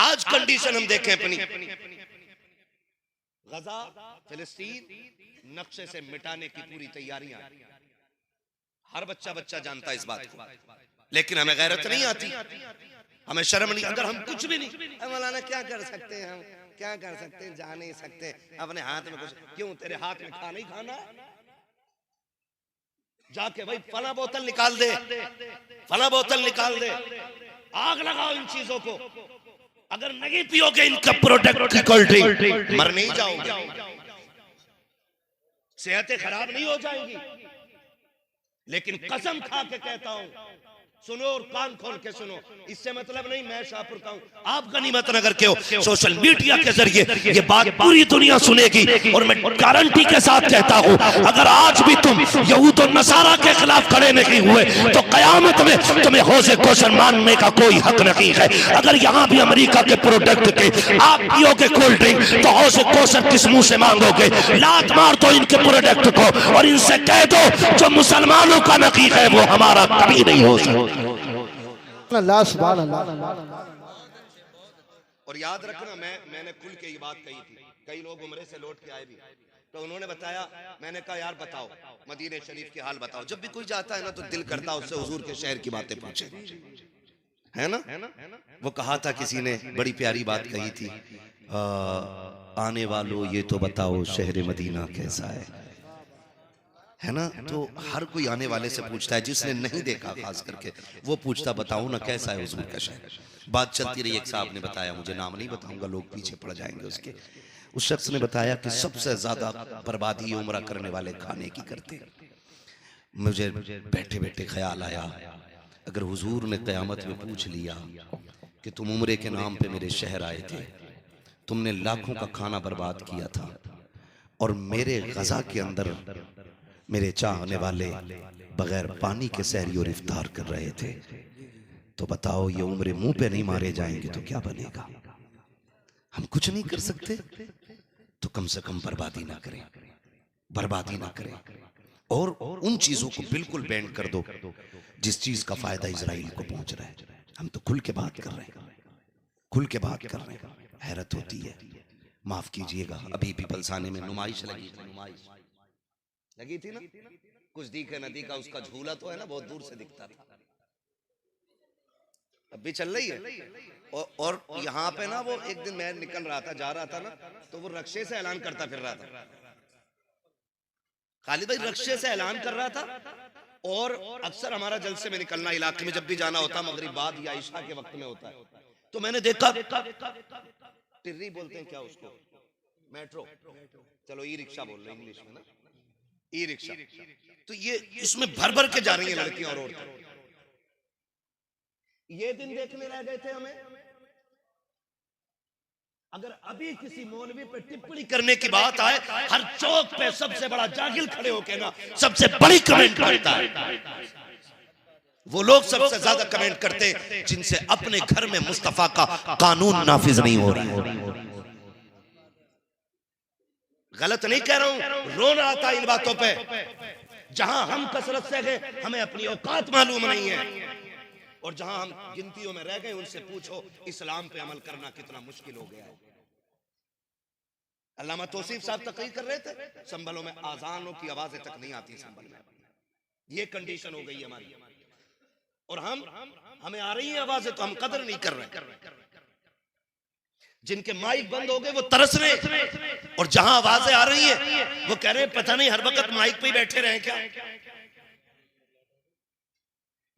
आज कंडीशन हम देखें अपनी, गजा फिलिस्तीन नक्शे से मिटाने की पूरी तैयारियां, हर बच्चा जानता है इस बात को, लेकिन हमें गैरत नहीं आती, हमें शर्म नहीं। अगर हम कुछ भी नहीं, मौलाना क्या कर सकते हैं, हम क्या कर सकते हैं, जा नहीं सकते, अपने हाथ में कुछ, क्यों तेरे हाथ में खाना ही खाना है, जाके भाई फला बोतल निकाल दे, फला बोतल निकाल दे, आग लगाओ इन चीजों को। अगर नहीं पियोगे इनका प्रोडक्ट की कोल्ड ड्रिंक, मर नहीं जाओगे, सेहतें खराब नहीं हो जाएंगी। लेकिन कसम खा के कहता हूं, सुनो और कान खोल के सुनो, इससे मतलब नहीं मैं शाहपुर का हूं, आप गनीमत नगर के हो, सोशल मीडिया के जरिए ये बात पूरी दुनिया सुनेगी। और मैं गारंटी के साथ कहता हूं, अगर आज भी तुम यहूद और नसारा के खिलाफ खड़े नहीं हुए तो कयामत में तुम्हें हौज़े कौसर मानने का कोई हक नहीं है। अगर यहाँ भी अमेरिका के प्रोडक्ट के आप पियोगे कोल्ड ड्रिंक तो हौज़े कौसर किस मुंह से मांगोगे? लात मार दो इनके प्रोडक्ट को और इनसे कह दो जो मुसलमानों का नकीब है वो हमारा कभी नहीं हो सकता। और याद रखना, मैंने खुल के ये बात कही थी, कई लोग उम्रे से लौट के आए भी तो उन्होंने बताया, मैंने कहा यार बताओ मदीने शरीफ की हाल बताओ। जब भी कोई जाता है ना तो दिल करता है उससे हुजूर के शहर की बातें पूछे, है ना। वो कहा था किसी ने, बड़ी प्यारी बात कही थी, आने वालों ये तो बताओ शहर मदीना कैसा है ना। तो हर कोई आने वाले से पूछता है, जिसने नहीं देखा खास करके वो पूछता बताओ ना कैसा है हुजूर का शहर। बात चलती रही, एक साहब ने बताया, मुझे नाम नहीं बताऊंगा लोग पीछे पड़ जाएंगे उसके, उस शख्स ने बताया कि सबसे ज्यादा बर्बादी उम्रा करने वाले खाने की करते। मुझे बैठे बैठे ख्याल आया, अगर हुजूर ने क़यामत में पूछ लिया कि तुम उम्रे के नाम पे मेरे शहर आए थे, तुमने लाखों का खाना बर्बाद किया था और मेरे गजा के अंदर मेरे चाहने वाले बगैर पानी के सहरी और इफ्तार कर रहे थे, तो बताओ ये उम्र मुंह पे नहीं मारे जाएंगे तो क्या बनेगा? हम कुछ नहीं कर सकते तो कम से कम बर्बादी ना करें, बर्बादी ना करें। और उन चीजों को बिल्कुल बैन कर दो जिस चीज का फायदा इजराइल को पहुंच रहा है। हम तो खुल के बात कर रहे हैं, खुल के बात कर रहे हैं। हैरत होती है, माफ कीजिएगा, अभी भी पलसाने में नुमाइश लगी थी ना, कुछ दिखे नदी का उसका झूला तो है ना, बहुत दूर से दिखता था, अब भी चल रही है। और यहाँ पे ना वो एक दिन मैं निकल रहा था, जा रहा था ना, तो वो रक्शे से ऐलान करता फिर रहा था, खालिद भाई रक्शे से ऐलान कर रहा था। और अक्सर हमारा जलसे में निकलना इलाके में जब भी जाना होता मगरिब बाद या इशा के वक्त में होता है, तो मैंने देखा टिर्री बोलते हैं क्या उसको, मेट्रो, चलो ई रिक्शा बोल रहे इंग्लिश में ना, ई रिक्शा, तो ये इसमें भर भर के जा रही हैं लड़कियां और औरतें। ये दिन देखने रह गए थे हमें। अगर अभी किसी मौलवी पे टिप्पणी करने की बात आए, हर चौक पे सबसे बड़ा जागिल खड़े होके ना सबसे बड़ी कमेंट करता है। वो लोग सबसे ज्यादा कमेंट करते जिनसे अपने घर में मुस्तफा का कानून नाफिज नहीं हो रहा है। गलत नहीं कह रहा हूं, रोना आता है इन बातों पे। जहां हम कसरत से गए हमें अपनी औकात मालूम नहीं है, और जहां हम गिनतियों में रह गए उनसे पूछो इस्लाम पे अमल करना कितना मुश्किल हो गया है। अल्लामा तौसीफ साहब तकरीर कर रहे थे, संभलों में आजानों की आवाजें तक नहीं आती संभल में। ये कंडीशन हो गई हमारी, और हमें आ रही है आवाजें तो हम कदर नहीं कर रहे। जिनके माइक बंद हो गए वो तरस रहे, और जहां आवाजें आ रही है वो कह रहे हैं पता नहीं हर वक्त माइक पे ही बैठे रहे क्या।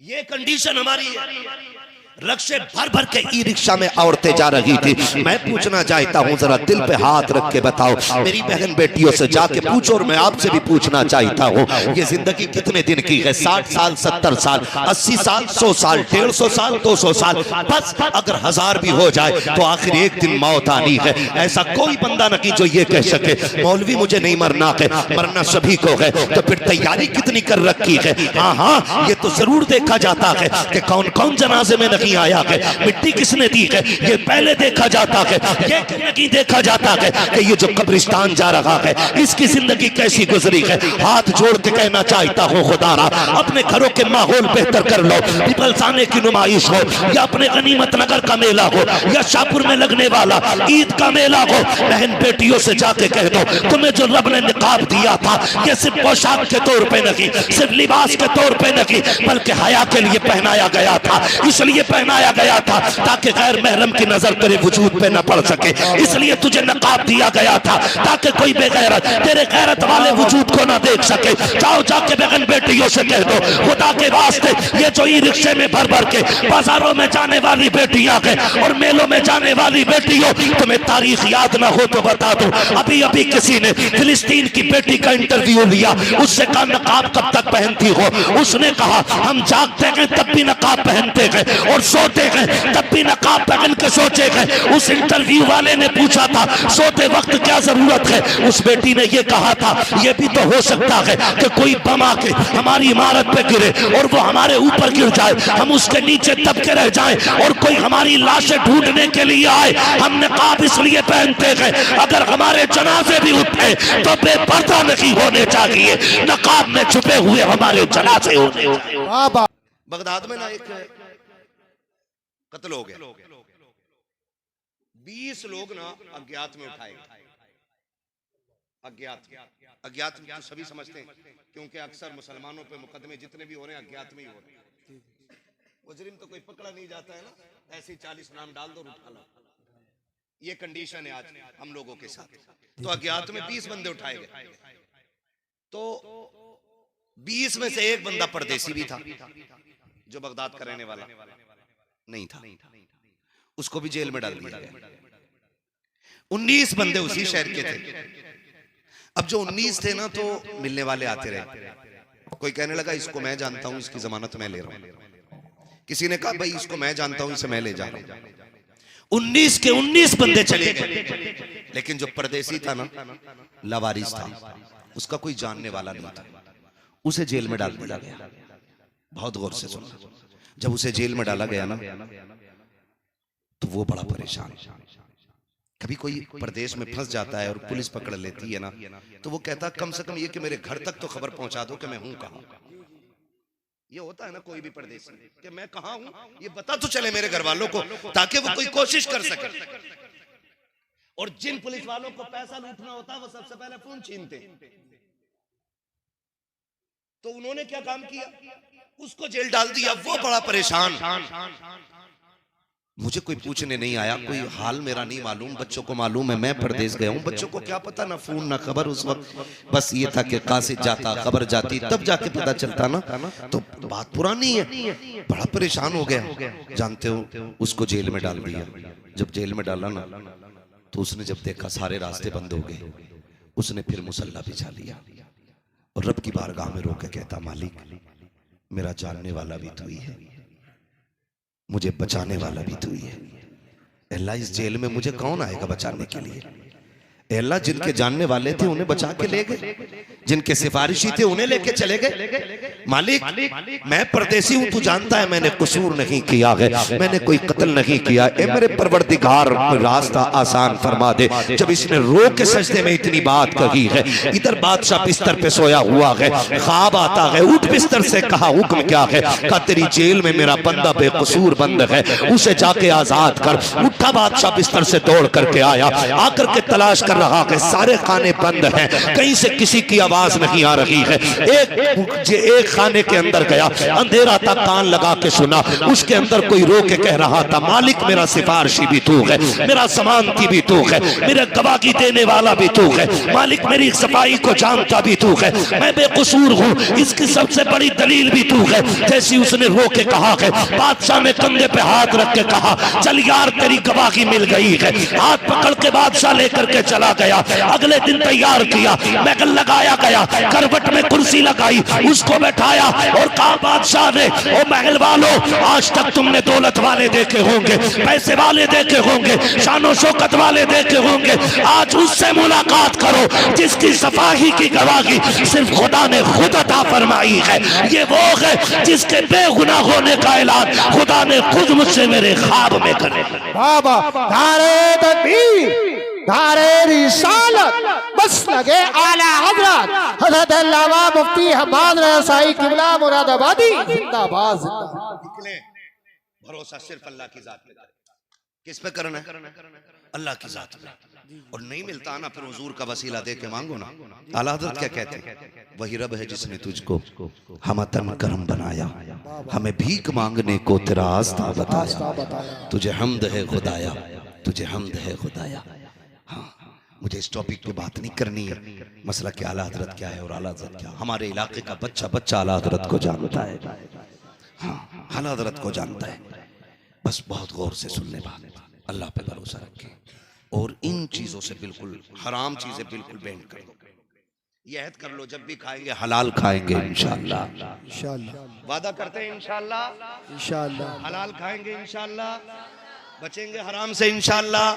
ये कंडीशन हमारी है। रक्शे भर भर के ई रिक्शा में औरतें जा रही थी। मैं पूछना चाहता हूँ, जरा दिल पे हाथ रख के बताओ, मेरी बहन बेटियों से जाके पूछो, और मैं आपसे भी पूछना चाहता हूँ, ये जिंदगी कितने दिन की है? 60 साल, 70 साल, 80 साल, 100 साल, 150 साल, 200 साल, बस अगर 1000 भी हो जाए तो आखिर एक दिन मौत आनी है। ऐसा कोई बंदा न कि जो ये कह सके मौलवी मुझे नहीं मरना है, मरना सभी को है। तो फिर तैयारी कितनी कर रखी है? हाँ, ये तो जरूर देखा जाता है कि कौन कौन जनाजे में नहीं आया है। मिट्टी किसने दी है ये पहले देखा जाता है, ये नहीं देखा जाता है कि ये जो कब्रिस्तान जा रहा है इसकी जिंदगी कैसी गुजरी है। हाथ जोड़ के कहना चाहता हूँ खुदारा अपने घरों के माहौल बेहतर कर लो। पिपलसाने की नुमाइश हो या अपने गनीमत नगर का मेला हो या शाहपुर में लगने वाला ईद का मेला हो, बहन बेटियों से जाके कह दो तुम्हें जो रब ने निकाब दिया था ये सिर्फ पोशाक के तौर पे नहीं, सिर्फ लिबास के तौर पे नहीं, बल्कि हया के लिए पहनाया गया था। इसलिए पहनाया गया था ताकि गैर महरम की नजर तेरे वजूद पे न पड़ सके। इसलिए तुझे नकाब दिया गया था ताकि कोई बेगैरत तेरे गैरत वाले वजूद को ना देख सके। जाओ जाके बहन बेटियों से कह दो खुदा के वास्ते ये जो ई रिक्शे में भर भर के बाजारों में जाने वाली बेटियां हैं और मेलों में जाने वाली बेटियों, तुम्हें तारीख याद ना हो तो बता दो। अभी अभी किसी ने फिलिस्तीन की बेटी का इंटरव्यू लिया, उससे कहा नकाब कब तक पहनती हो? उसने कहा हम जागते हैं तब भी नकाब पहनते हैं और सोते हैं तब भी नकाब पहन के सोचे हैं। उस इंटरव्यू वाले ने पूछा था सोते वक्त क्या जरूरत है? उस बेटी ने यह कहा था यह भी तो हो सकता है कि कोई बम आके हमारी इमारत पे गिरे और वो हमारे ऊपर गिर जाए, हम उसके नीचे दबके रह जाएं और कोई हमारी लाशें ढूंढने के लिए आए। हम नकाब इसलिए पहनते हैं अगर हमारे जनाजे भी उठे तो बेपर्दा नहीं होने चाहिए, नकाब में छुपे हुए हमारे जनाजे होने। बगदाद में ना एक कत्ल हो गया, 20 लोग ना अज्ञात में उठाए गए। अज्ञात तो सभी समझते हैं क्योंकि अक्सर मुसलमानों पे मुकदमे जितने भी हो रहे हैं अज्ञात में ही हो रहे हैं। मुजरिम तो कोई पकड़ा नहीं जाता है ना, ऐसे 40 नाम डाल दो उठा लो। ये कंडीशन है आज हम लोगों के साथ। तो अज्ञात में 20 बंदे उठाए गए, तो 20 में से एक बंदा परदेसी भी था जो बगदाद का रहने वाला नहीं था, उसको भी जेल में डाल दिया गया। 19 बंदे उसी शहर के थे। अब जो 19 थे ना तो मिलने वाले आते रहे। कोई कहने लगा इसको मैं जानता हूं, इसकी जमानत मैं ले रहा हूं। किसी ने कहा भाई इसको मैं जानता हूं, इसे मैं ले जा रहा हूं। 19 के 19 बंदे चले गए, लेकिन जो परदेसी था ना लावारिस था, उसका कोई जानने वाला नहीं था, उसे जेल में डाल दिया गया। बहुत गौर से सुनो, जब उसे जेल में डाला गया ना तो वो बड़ा परेशान। कभी कोई प्रदेश में फंस जाता है और पुलिस पकड़ लेती है ना तो वो कहता कम से कम ये कि मेरे घर तक तो खबर पहुंचा दो कि मैं हूं कहां। ये होता है ना कोई भी प्रदेशी कि मैं कहां हूं ये बता तो चले मेरे घर वालों को, ताकि वो कोई कोशिश कर सके। और जिन पुलिस वालों को पैसा लूटना होता है वो सबसे पहले फोन छीनते। तो उन्होंने क्या काम किया, उसको जेल डाल दिया। वो बड़ा परेशान। मुझे कोई पूछने नहीं आया, कोई हाल मेरा नहीं मालूम, बच्चों को मालूम है मैं परदेश गया हूं, बच्चों को क्या पता, ना फोन ना खबर उस वक्त। बस ये था कि कासिद जाता खबर जाती तब जाके पता चलता ना। तो बात पुरानी है, बड़ा परेशान हो गया। जानते हो उसको जेल में डाल दिया। जब जेल में डाला ना तो उसने जब देखा सारे रास्ते बंद हो गए, उसने फिर मुसल्ला बिछा लिया और रब की बारगाह में रोके कहता मालिक मेरा जानने वाला भी तू ही है, मुझे बचाने वाला भी तू ही है। अल्लाह इस जेल में मुझे कौन आएगा बचाने के लिए? अल्लाह जिनके जानने वाले थे उन्हें बचा के ले गए, जिनके सिफारिशी थे उन्हें लेके चले गए। मालिक मैं परदेसी हूं, तू जानता है मैंने कसूर नहीं किया है, मैंने कोई कत्ल नहीं किया। ए मेरे परवरदिगार रास्ता आसान फरमा दे। जब इसने रो के सजदे में इतनी बात कही है, इधर बादशाह बिस्तर पे सोया हुआ है, ख्वाब आता है, उठ बिस्तर से कहा हुक्म क्या है? कहा तेरी जेल में मेरा बंदा बेकसूर बंद है, उसे जाके आजाद कर। उठा बादशाह बिस्तर से दौड़ करके आया, आकर के तलाश कर रहा है, सारे खाने बंद हैं, कहीं से किसी की आवाज नहीं आ रही है। एक खाने के अंदर गया, अंधेरा था, कान लगा के सुना, उसके अंदर कोई रो के कह रहा था मालिक मेरा सिफारिशी भी तू है, मेरा जमानती भी तू है, मेरा गवाही देने वाला भी तू है, मालिक मेरी सफाई को जानता भी तू है, मैं बेकसूर हूँ, इसकी सबसे बड़ी दलील भी तू है। जैसी उसने रो के कहा है, बादशाह ने कंधे पे हाथ रख के कहा चल यार तेरी गवाही मिल गई है। हाथ पकड़ के बादशाह लेकर के चला दिया गया। अगले दिन तैयार किया, महल लगाया गया, करवट में कुर्सी लगाई, उसको बैठाया और कहा बादशाह ने, ओ महल वालों, आज तक तुमने दौलत वाले देखे होंगे, पैसे वाले देखे होंगे, शानो शौकत वाले देखे होंगे, आज उससे मुलाकात करो जिसकी सफाई की गवाही सिर्फ खुदा ने खुद अता फरमाई है। ये वो है जिसके बेगुनाह होने का ऐलान खुदा ने खुद मुझसे मेरे ख्वाब में करे। बाबा नारे तकबीर, नारे रिसालत, बस लगे आला हजरत हजरत अल्लामा मुफ्ती हम्माद रसाई किबला मुरादाबादी जिंदाबाद जिंदाबाद। निकले, भरोसा सिर्फ अल्लाह की जात पे करें। किस पे करना है? अल्लाह की जात पे। और नहीं मिलता ना, फिर हुजूर का वसीला दे के मांगो ना। आला हज़रत क्या कहते हैं? वही रब है जिसने तुझको हमतन करम बनाया, हमें भीख मांगने को तेरा आस्था बताया, तुझे हम्द है खुदाया, तुझे हम्द है खुदाया। हाँ, मुझे इस टॉपिक पे बात नहीं करनी है, मसला कि आला हज़रत क्या है और आला हज़रत क्या। हमारे इलाके का बच्चा बच्चा आला हज़रत को जानता है। हाँ, आला हज़रत को जानता है। बस बहुत गौर से सुनने बात, अल्लाह पे भरोसा रखें और इन चीजों से बिल्कुल, हराम चीजें बिल्कुल बैंड कर दो। ये अहद कर लो, जब भी खाएंगे हलाल खाएंगे इंशाअल्लाह। इंशाअल्लाह वादा करते हैं इंशाअल्लाह, इंशाअल्लाह हलाल खाएंगे इंशाअल्लाह, बचेंगे हराम से इंशाअल्लाह।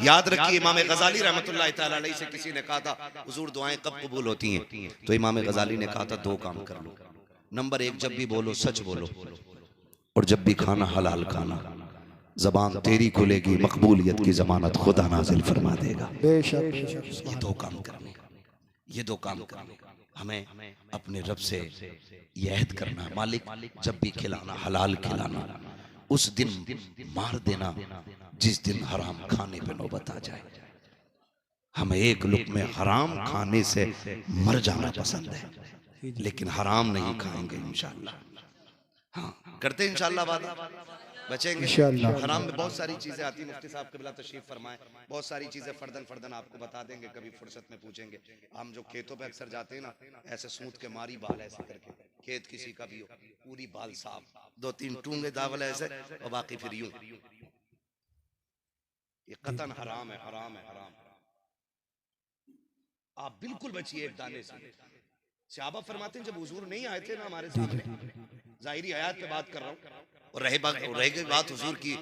याद रखिए, इमाम गजाली रहमतुल्लाह तआला अलैहि से किसी ने कहा था, हुजूर दुआएं कब कबूल होती हैं? तो इमाम गजाली ने कहा था, दो काम कर लो। नंबर एक, जब भी बोलो सच बोलो, और जब भी खाना हलाल खाना। जबान तेरी खुलेगी, मकबूलियत की जमानत खुदा नाजिल फरमा देगा। बेशक बेशक। ये दो काम करने, ये दो काम करने हमें अपने रब से ये अहद करना है, मालिक जब भी खिलाना हलाल खिलाना, उस दिन मार देना जिस दिन हराम खाने पे नौबत आ जाए। हमें एक लुक़्मे हराम खाने से मर जाना पसंद है, लेकिन हराम नहीं खाएंगे इंशाअल्लाह। हाँ, करते इंशाअल्लाह वादा, बचेंगे इंशाअल्लाह। हराम में बहुत सारी चीजें आती हैं। मुफ्ती साहब क़िबला तशरीफ फरमाएं, बहुत सारी चीजें फर्दन फर्दन आपको बता देंगे, कभी फुर्सत में पूछेंगे। हम जो खेतों पे अक्सर जाते हैं ना, ऐसे सूत के मारी बाल ऐसे करके, खेत किसी का भी हो, पूरी बाल साफ, दो तीन टूंगे दावल ऐसे और बाकी फिर यूं। ये कतन हराम है, हराम है, हराम। आप बिल्कुल बचिए एक दाने से। सहाबा फरमाते हैं, जब हुजूर नहीं आए थे ना हमारे सामने, जाहिरी हयात पे बात कर रहा हूँ, और रह गई बात हुजूर की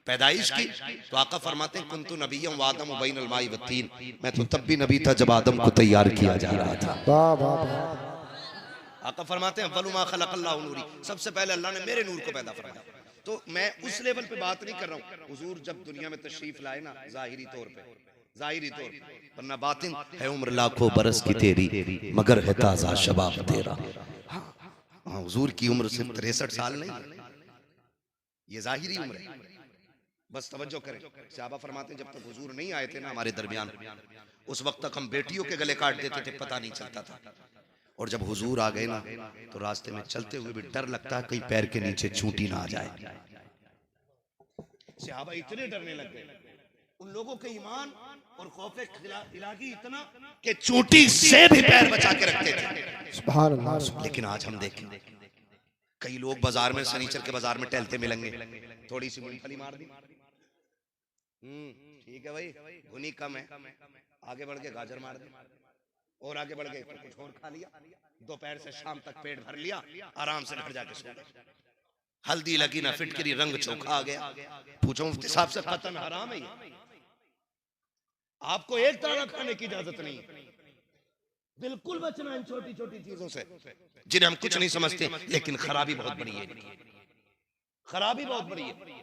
पैदाइश की, तो आका फरमाते हैं, कुंतु नबिय्यम व आदम बैनल माई व तीन, मैं तो तब भी नबी था जब आदम को तैयार किया जा रहा था। वाह वाह वाह। आका फरमाते हैं, अव्वलु मा खलक़ल्लाहु नूरी, सबसे पहले अल्लाह ने मेरे नूर को पैदा फरमाया। तो मैं उस लेवल पे बात नहीं कर रहा हूँ। हुजूर जब दुनिया में तशरीफ लाए ना, जाहिरी तौर पे, जाहिरी तौर पे, वरना बातिन है उम्र लाखों बरस की तेरी, मगर है ताज़ा शबाब तेरा। हाँ, हुजूर की उम्र सिर्फ 63 साल नहीं है, ये जाहिरी उम्र है। बस तवज्जो करें। सहाबा फरमाते हैं, जब तक हुजूर नहीं आए थे ना हमारे दरमियान, उस वक्त तक हम बेटियों के गले काट देते थे, पता नहीं चलता था। और जब हुजूर आ गए ना, तो रास्ते में चलते हुए भी डर लगता है कहीं पैर के नीचे चूंटी ना आ जाए। सहाबा इतने डरने लग गए, उन लोगों के ईमान और खौफे इलाही इतना कि चूंटी से भी पैर बचा के रखते थे। सुभान अल्लाह। लेकिन आज हम देखें, कई लोग बाजार में, शनीचर के बाजार में टहलते मिलेंगे, थोड़ी सी मूंगफली मार दी, ठीक है भाई, भुनी कम है, आगे बढ़ के गाजर मार दी, और आगे बढ़ गए कुछ और खा लिया, दोपहर से शाम तक पेट भर लिया, आराम से घर जाके सो गए। हल्दी लगी ना फिटकरी, रंग चोखा आ गया। पूछो मुफ्ती साहब से, कतन हराम है ये। आपको एक दाना खाने की इजाजत नहीं, बिल्कुल बचना इन छोटी छोटी चीजों से जिन्हें हम कुछ नहीं समझते, लेकिन खराबी बहुत बड़ी है, खराबी बहुत बड़ी है।